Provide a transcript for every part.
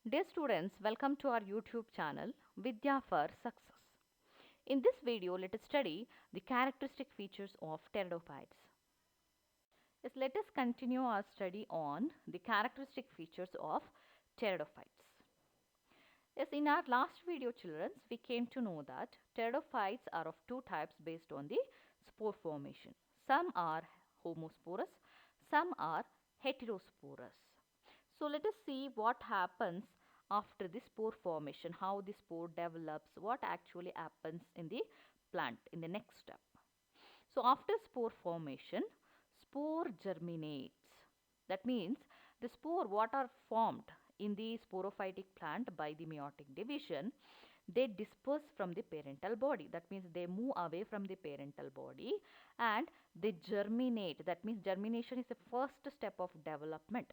Dear students, welcome to our YouTube channel Vidya for Success. In this video, let us study the characteristic features of pteridophytes. Yes, let us continue our study on the characteristic features of pteridophytes. Yes, in our last video, children, we came to know that pteridophytes are of two types based on the spore formation. Some are homosporous, some are heterosporous. So let us see what happens after the spore formation, how the spore develops, what actually happens in the plant in the next step. So after spore formation, spore germinates. That means the spore what are formed in the sporophytic plant by the meiotic division, they disperse from the parental body. That means they move away from the parental body and they germinate. That means germination is the first step of development.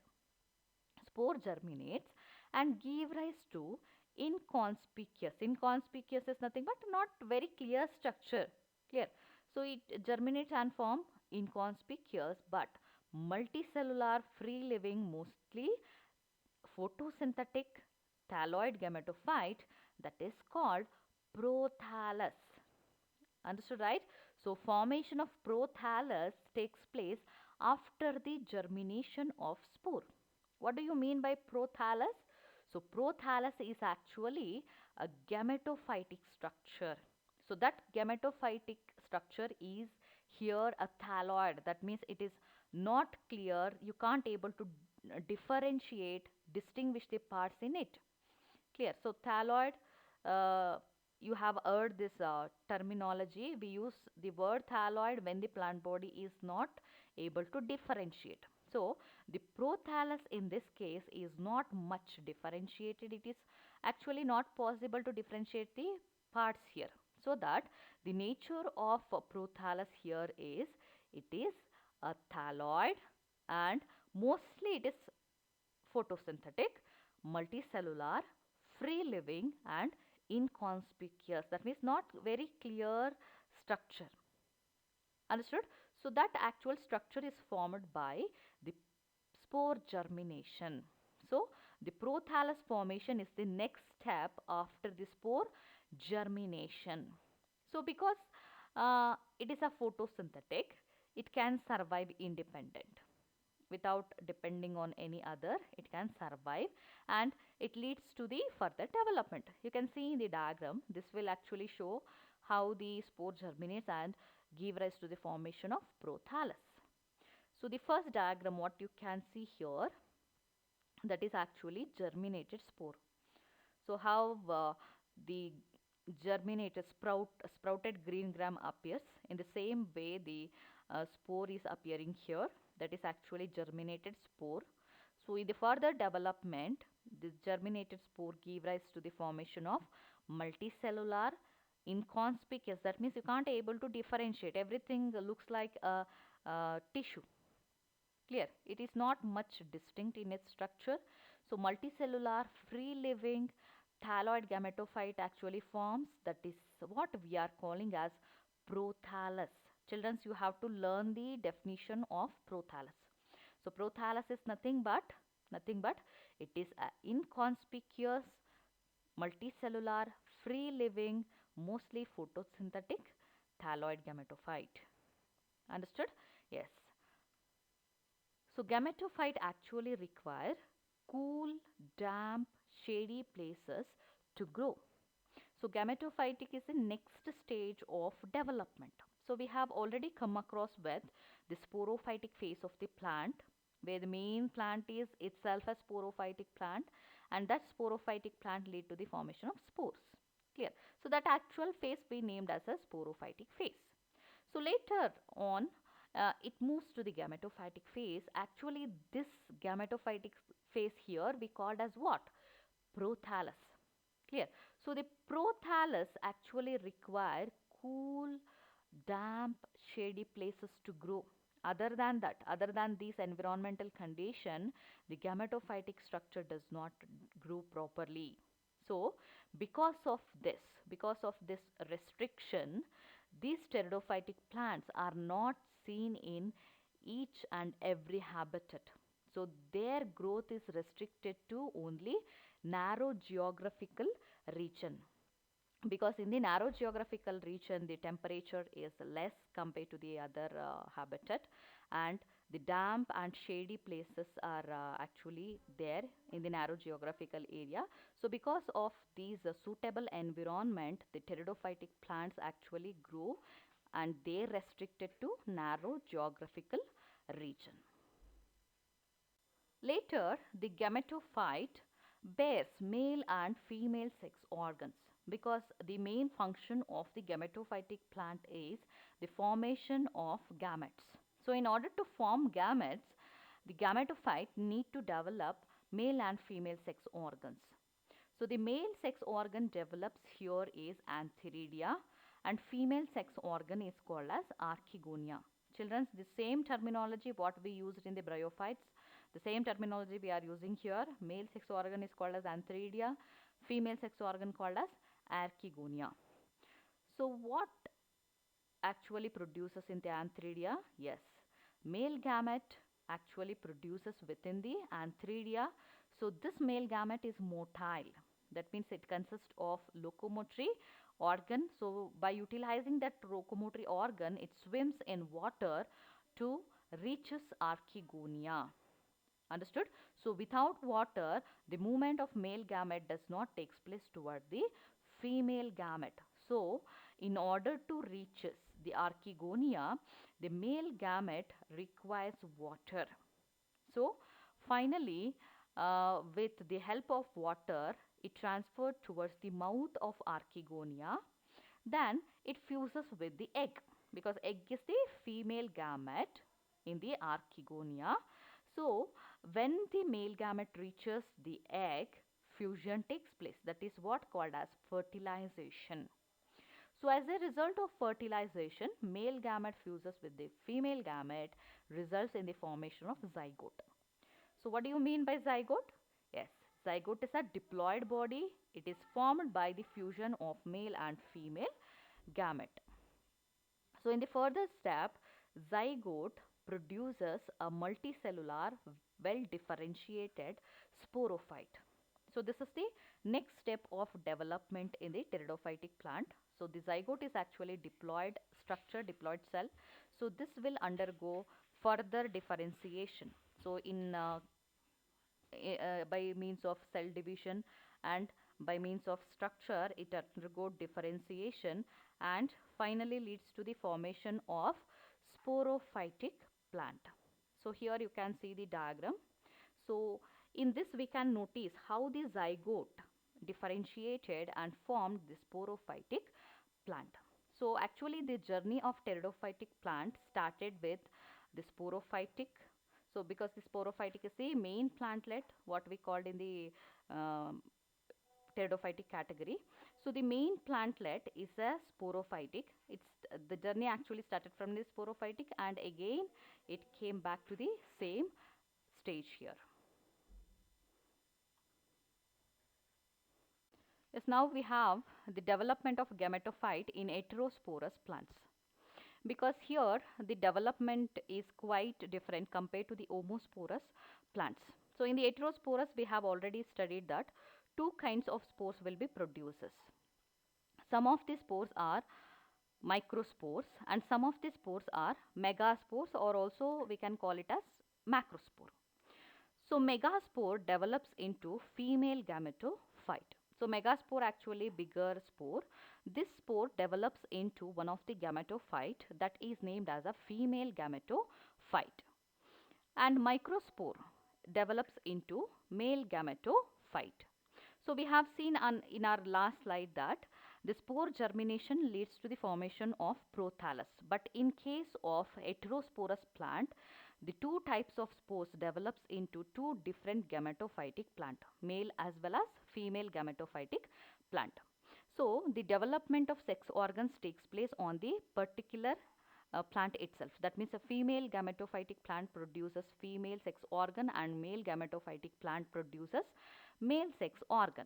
Spore germinates and give rise to inconspicuous. Inconspicuous is nothing but not very clear structure. Clear. So it germinates and form inconspicuous but multicellular free living mostly photosynthetic thalloid gametophyte that is called prothallus. Understood, right? So formation of prothallus takes place after the germination of spore. What do you mean by prothallus? So prothallus is actually a gametophytic structure. So that gametophytic structure is here a thalloid. That means it is not clear. You can't able to differentiate, distinguish the parts in it. Clear. So thalloid, uh, you have heard this terminology. We use the word thalloid when the plant body is not able to differentiate. So the prothallus in this case is not much differentiated. It is actually not possible to differentiate the parts here. So that the nature of prothallus here is it is a thalloid and mostly it is photosynthetic, multicellular, free living and inconspicuous. That means not very clear structure. Understood? So that actual structure is formed by the spore germination. So the prothallus formation is the next step after the spore germination. So because it is a photosynthetic, it can survive independent without depending on any other. It can survive and it leads to the further development. You can see in the diagram, this will actually show how the spore germinates and give rise to the formation of prothallus. So the first diagram what you can see here, that is actually germinated spore. So how the germinated sprouted green gram appears, in the same way the spore is appearing here, that is actually germinated spore. So in the further development, this germinated spore give rise to the formation of multicellular inconspicuous. That means you can't able to differentiate. Everything looks like a tissue. Clear. It is not much distinct in its structure. So multicellular free living thalloid gametophyte actually forms. That is what we are calling as prothallus. Children, you have to learn the definition of prothallus. So prothallus is nothing but it is a inconspicuous multicellular free living mostly photosynthetic thalloid gametophyte. Understood? Yes. So gametophyte actually require cool, damp, shady places to grow. So gametophytic is the next stage of development. So we have already come across with the sporophytic phase of the plant, where the main plant is itself a sporophytic plant and that sporophytic plant lead to the formation of spores. Clear. So that actual phase we named as a sporophytic phase. So later on, it moves to the gametophytic phase. Actually, this gametophytic phase here we called as what? Prothallus. Clear? So the prothallus actually require cool, damp, shady places to grow. Other than that, other than these environmental condition, the gametophytic structure does not grow properly. So because of this restriction, these pteridophytic plants are not seen in each and every habitat. So their growth is restricted to only narrow geographical region, because in the narrow geographical region the temperature is less compared to the other habitat, and the damp and shady places are actually there in the narrow geographical area. So because of these suitable environment, the pteridophytic plants actually grow and they restricted to narrow geographical region. Later, the gametophyte bears male and female sex organs, because the main function of the gametophytic plant is the formation of gametes. So, in order to form gametes, the gametophyte need to develop male and female sex organs. So, the male sex organ develops here is antheridia, and female sex organ is called as archegonia. Children, the same terminology what we used in the bryophytes, the same terminology we are using here. Male sex organ is called as antheridia, female sex organ called as archegonia. So what actually produces in the antheridia? Yes, male gamete actually produces within the antheridia. So this male gamete is motile. That means it consists of locomotory organ. So by utilizing that locomotory organ, it swims in water to reaches archegonia. Understood? So without water, the movement of male gamete does not take place toward the female gamete. So in order to reach the archegonia, the male gamete requires water. So finally, with the help of water, it transferred towards the mouth of archegonia. Then it fuses with the egg, because egg is the female gamete in the archegonia. So when the male gamete reaches the egg, fusion takes place. That is what called as fertilization. So as a result of fertilization, male gamete fuses with the female gamete, results in the formation of zygote. So what do you mean by zygote? Yes, zygote is a diploid body. It is formed by the fusion of male and female gamete. So in the further step, zygote produces a multicellular, well differentiated sporophyte. So this is the next step of development in the pteridophytic plant. So the zygote is actually diploid structure, diploid cell. So this will undergo further differentiation. So in by means of cell division and by means of structure, it undergoes differentiation and finally leads to the formation of sporophytic plant. So here you can see the diagram. So in this we can notice how the zygote differentiated and formed the sporophytic plant. So actually the journey of pteridophytic plant started with the sporophytic. So because the sporophytic is the main plantlet, what we called in the pteridophytic category. So the main plantlet is a sporophytic. It's the journey actually started from the sporophytic and again it came back to the same stage here. Yes, now we have the development of gametophyte in heterosporous plants, because here the development is quite different compared to the homosporous plants. So in the heterosporous we have already studied that two kinds of spores will be produced. Some of the spores are microspores and some of the spores are megaspores, or also we can call it as macrospore. So megaspore develops into female gametophyte. So megaspore actually bigger spore. This spore develops into one of the gametophyte that is named as a female gametophyte. And microspore develops into male gametophyte. So we have seen in our last slide that the spore germination leads to the formation of prothallus. But in case of heterosporous plant, the two types of spores develops into two different gametophytic plant, male as well as female gametophytic plant. So the development of sex organs takes place on the particular plant itself. That means a female gametophytic plant produces female sex organ and male gametophytic plant produces male sex organ.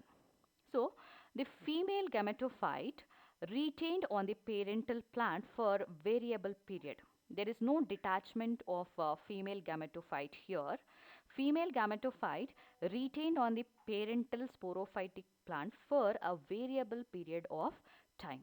So the female gametophyte retained on the parental plant for variable period. There is no detachment of female gametophyte here. female gametophyte retained on the parental sporophytic plant for a variable period of time.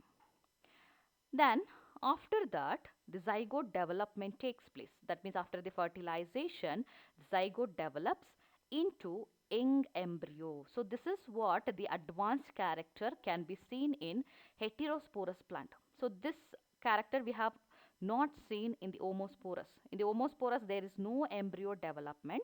Then after that, the zygote development takes place. That means after the fertilization, zygote develops into young embryo. So this is what the advanced character can be seen in heterosporous plant. So this character we have not seen in the omosporous. In the omosporous there is no embryo development,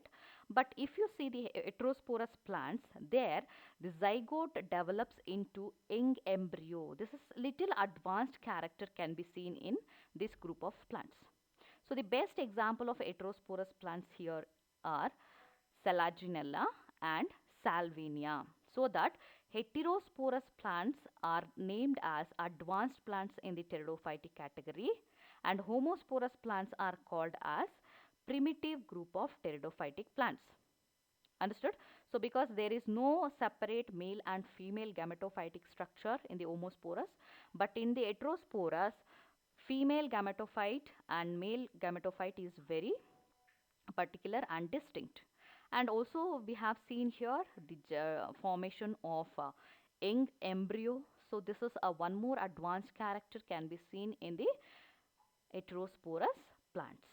but if you see the heterosporous plants, there the zygote develops into young embryo. This is little advanced character can be seen in this group of plants. So the best example of heterosporous plants here are Selaginella and Salvinia. So that heterosporous plants are named as advanced plants in the pteridophytic category, and homosporous plants are called as primitive group of pteridophytic plants. Understood? So because there is no separate male and female gametophytic structure in the homosporous, but in the heterosporous, female gametophyte and male gametophyte is very particular and distinct. And also we have seen here the formation of young embryo. So this is a one more advanced character can be seen in the heterosporous plants.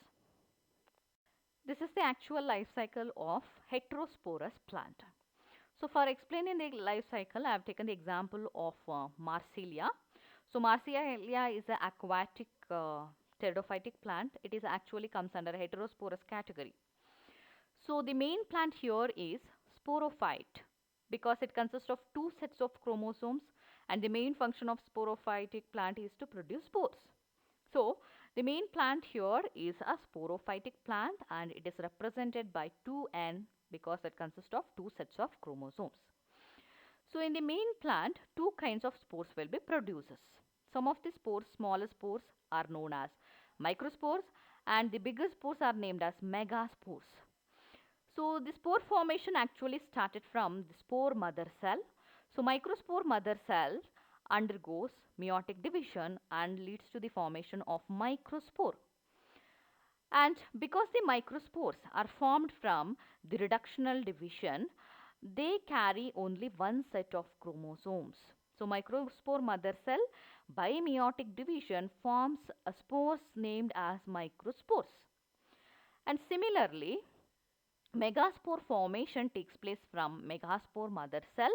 This is the actual life cycle of heterosporous plant. So for explaining the life cycle, I have taken the example of Marsilia. So Marsilia is an aquatic pteridophytic plant. It is actually comes under heterosporous category. So the main plant here is sporophyte because it consists of two sets of chromosomes, and the main function of sporophytic plant is to produce spores. So the main plant here is a sporophytic plant, and it is represented by 2N because it consists of two sets of chromosomes. So in the main plant, two kinds of spores will be produced. Some of the spores, smaller spores, are known as microspores, and the bigger spores are named as megaspores. So the spore formation actually started from the spore mother cell. So microspore mother cell undergoes meiotic division and leads to the formation of microspore. And because the microspores are formed from the reductional division, they carry only one set of chromosomes. So microspore mother cell by meiotic division forms spores named as microspores. And similarly, megaspore formation takes place from megaspore mother cell.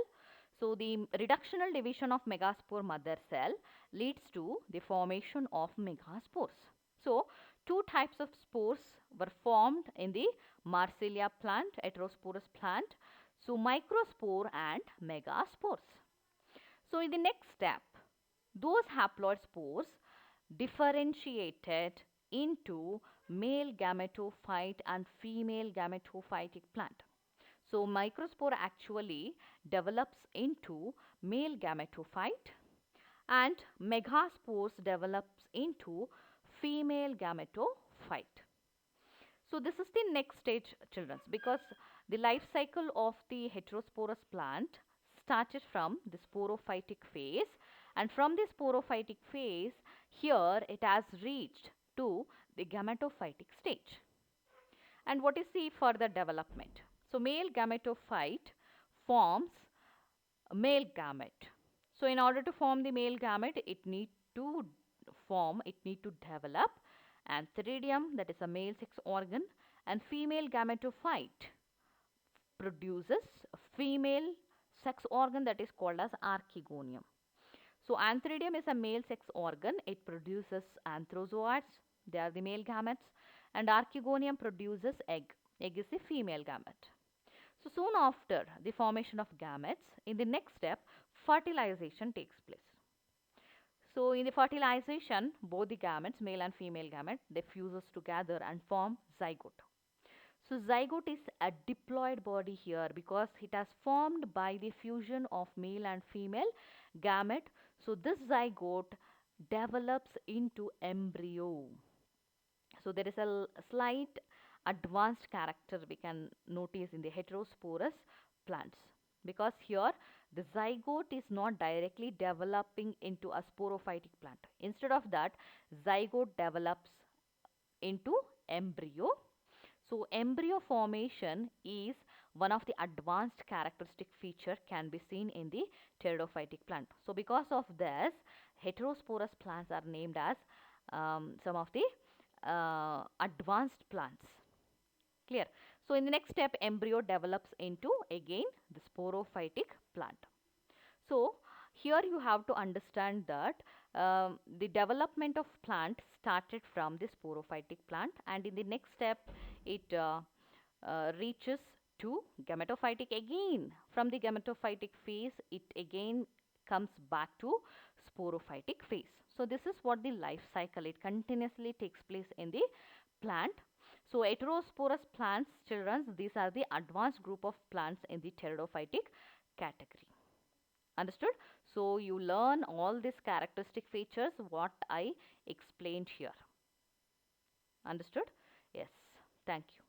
So the reductional division of megaspore mother cell leads to the formation of megaspores. So two types of spores were formed in the Marsilia plant, heterosporous plant. So microspore and megaspores. So in the next step, those haploid spores differentiated into male gametophyte and female gametophytic plant. So microspore actually develops into male gametophyte, and megaspores develops into female gametophyte. So this is the next stage, children, because the life cycle of the heterosporous plant started from the sporophytic phase, and from the sporophytic phase here it has reached to the gametophytic stage. And what is the further development? So male gametophyte forms a male gamete. So in order to form the male gamete, it need to develop antheridium, that is a male sex organ, and female gametophyte produces a female sex organ that is called as archegonium. So antheridium is a male sex organ. It produces anthrozoids. They are the male gametes. And archegonium produces egg. Egg is the female gamete. So soon after the formation of gametes, in the next step, fertilization takes place. So in the fertilization, both the gametes, male and female gamete, they fuses together and form zygote. So zygote is a diploid body here because it has formed by the fusion of male and female gamete. So this zygote develops into embryo. So there is a slight advanced character we can notice in the heterosporous plants, because here the zygote is not directly developing into a sporophytic plant. Instead of that, zygote develops into embryo. So embryo formation is one of the advanced characteristic feature can be seen in the pteridophytic plant. So because of this, heterosporous plants are named as some of the advanced plants. Clear? So in the next step, embryo develops into again the sporophytic plant. So here you have to understand that the development of plant started from the sporophytic plant, and in the next step it reaches to gametophytic again. From the gametophytic phase it again comes back to sporophytic phase. So this is what the life cycle, it continuously takes place in the plant. So heterosporous plants, children, these are the advanced group of plants in the pteridophytic category. Understood? So you learn all these characteristic features what I explained here. Understood? Yes. Thank you.